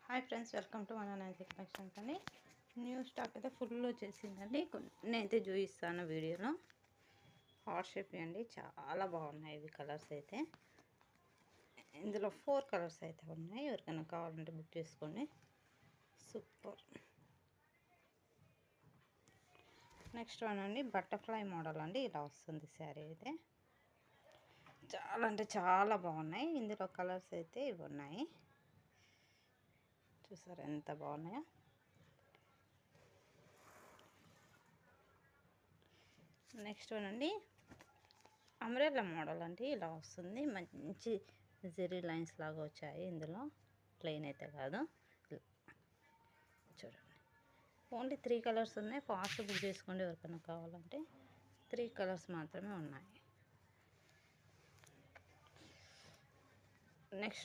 Hi friends, welcome to మన ninth collections అండి. New stock అయితే ఫుల్ వచ్చేసిందండి. కొన్ని అయితే చూపిస్తాను వీడియోలో. హార్ట్ షేప్ అండి, చాలా బాగున్నాయి ఇవి కలర్స్ అయితే. ఇందులో 4 కలర్స్ అయితే ఉన్నాయి. ఎవరికైనా కావాలంటే బుక్ చేసుకోండి. సూపర్. నెక్స్ట్ వన్ అండి, బటర్ఫ్లై మోడల్ అండి. ఇలా వస్తుంది శారీ అయితే. చాలా అంటే చాలా బాగున్నాయి. ఇందులో కలర్స్ అయితే ఇవి ఉన్నాయి. చూసారు ఎంత బాగున్నాయో. నెక్స్ట్ వన్ అండి, అంబ్రెల్లా మోడల్ అండి. ఇలా వస్తుంది. మంచి జెరీ లైన్స్ లాగా వచ్చాయి. ఇందులో ప్లెయిన్ అయితే కాదు. చూడండి, ఓన్లీ 3 కలర్స్ ఉన్నాయి. ఫాస్ట్ బుక్ చేసుకోండి ఎవరికైనా కావాలంటే. 3 కలర్స్ మాత్రమే ఉన్నాయి. నెక్స్ట్